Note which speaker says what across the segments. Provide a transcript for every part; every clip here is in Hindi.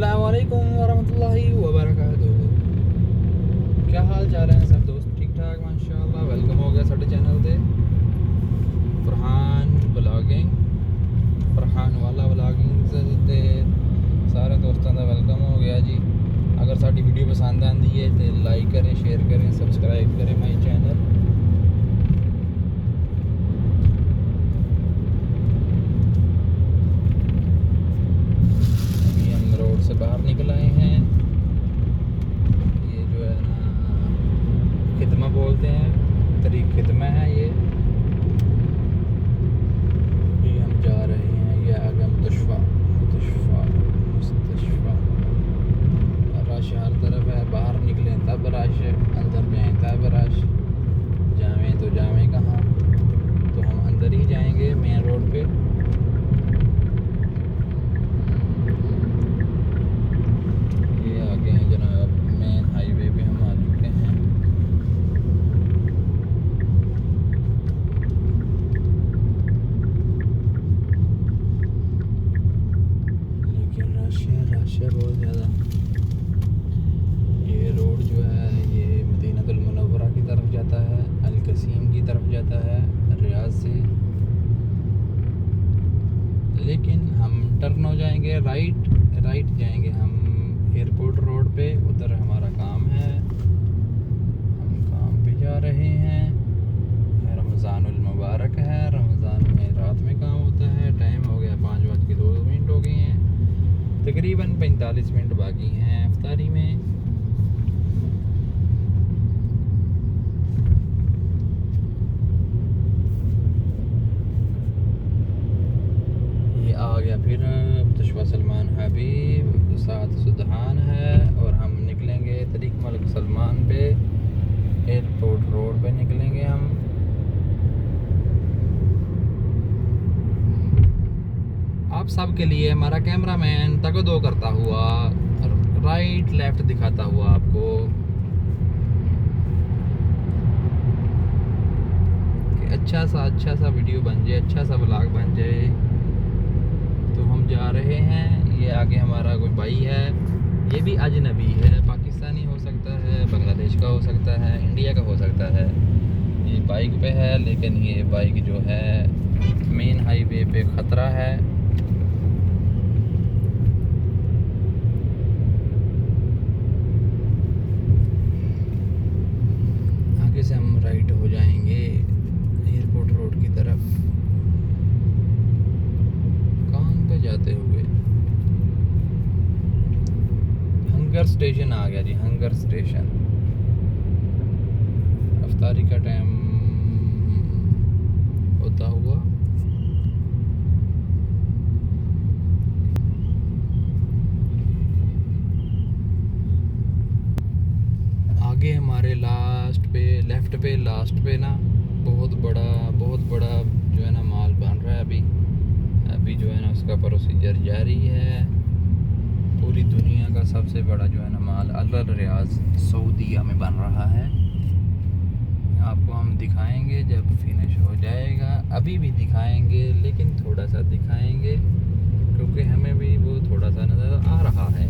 Speaker 1: अस्सलामुअलैकुम वरहमतुल्लाहि वबरकातुहू। क्या हाल चाल है सब दोस्त? ठीक ठाक माशाअल्लाह। वेलकम हो गया साडे चैनल ते फरहान ब्लॉगिंग, फरहान वाला ब्लॉगिंग ते सारे दोस्तों का वेलकम हो गया जी। अगर साडी वीडियो पसंद आती है तो लाइक करें, शेयर करें, सबसक्राइब करें माई चैनल। अभी हम रोड से बाहर निकल आए हैं। ये जो है ना खिदमा बोलते हैं, तरीक खिदमा है ये हम जा रहे हैं। ये आगे मुस्तशफा रश हर तरफ है। बाहर निकलें तब रश, अंदर जाएँ तब रश। जावें तो जावें कहाँ? तो हम अंदर ही जाएंगे मेन रोड पे। ये आगे हैं जनाब, मेन हाईवे पे हम आ चुके हैं। लेकिन रश है बहुत ज़्यादा। ये रोड जो है ये मदीनतुल मुनव्वरा की तरफ जाता है, अल कसीम की तरफ जाता है रियाद से। लेकिन हम टर्न हो जाएंगे, राइट जाएंगे हम एयरपोर्ट रोड पे। उधर हमारा काम है, हम काम पे जा रहे हैं। रमज़ानुल मुबारक है, रमज़ान में रात में काम होता है। टाइम हो गया 5:02 हो गए हैं। तकरीबन 45 मिनट बाकी हैं इफ्तारी में। आ गया फिर मुस्तशफा सलमान हबीब, साथ सुदहान है और हम निकलेंगे तरीक मलिक सलमान पे। एयरपोर्ट रोड पे निकलेंगे हम। आप सब के लिए हमारा कैमरामैन तकदो करता हुआ राइट लेफ्ट दिखाता हुआ आपको कि अच्छा सा वीडियो बन जाए, अच्छा सा व्लॉग बन जाए। तो हम जा रहे हैं। ये आगे हमारा कोई भाई है, ये भी अजनबी है, पाकिस्तानी हो सकता है, बांग्लादेश का हो सकता है, इंडिया का हो सकता है। ये बाइक पे है, लेकिन ये बाइक जो है मेन हाईवे पे ख़तरा है। आगे से हम राइट हो जाएंगे एयरपोर्ट रोड की तरफ जाते हुए। हंगर स्टेशन आ गया जी, हंगर स्टेशन। इफ्तारी का टाइम होता हुआ आगे हमारे लास्ट पे लेफ्ट पे लास्ट पे ना बहुत बड़ा जो है ना माल बन रहा है। अभी जो है ना उसका प्रोसीजर जारी है। पूरी दुनिया का सबसे बड़ा जो है ना माल अल रियाज सऊदीया में बन रहा है। आपको हम दिखाएंगे जब फिनिश हो जाएगा। अभी भी दिखाएंगे, लेकिन थोड़ा सा दिखाएंगे क्योंकि हमें भी वो थोड़ा सा नज़र आ रहा है।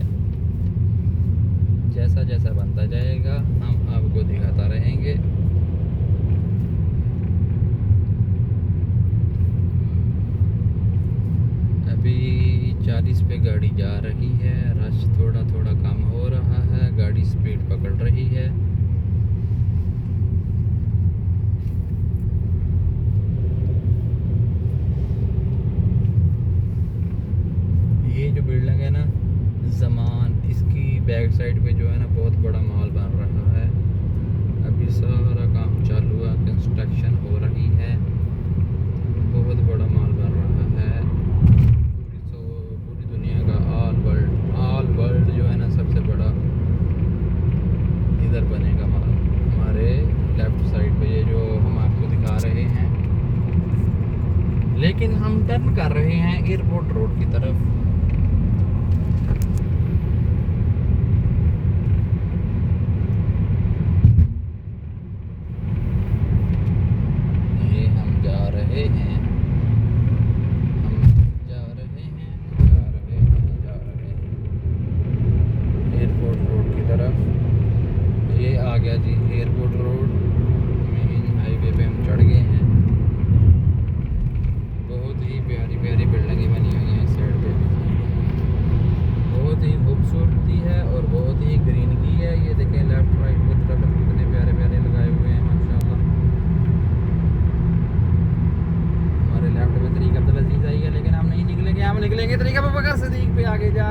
Speaker 1: जैसा जैसा बनता जाएगा हम आपको दिखाता रहेंगे। अभी 40 पे गाड़ी जा रही है। रश थोड़ा कम हो रहा है, गाड़ी स्पीड पकड़ रही है। ये जो बिल्डिंग है ना ज़मान, इसकी बैक साइड पे जो है ना बहुत बड़ा मॉल बन रहा है। अभी सारा काम चालू है, कंस्ट्रक्शन हो रही है। बहुत बड़ा मॉल बन रहा है। पूरी दुनिया का ऑल वर्ल्ड जो है ना सबसे बड़ा इधर बनेगा मॉल। हमारे लेफ्ट साइड पे ये जो हम आपको दिखा रहे हैं, लेकिन हम टर्न कर रहे हैं एयरपोर्ट रोड की तरफ। ये हम जा रहे हैं।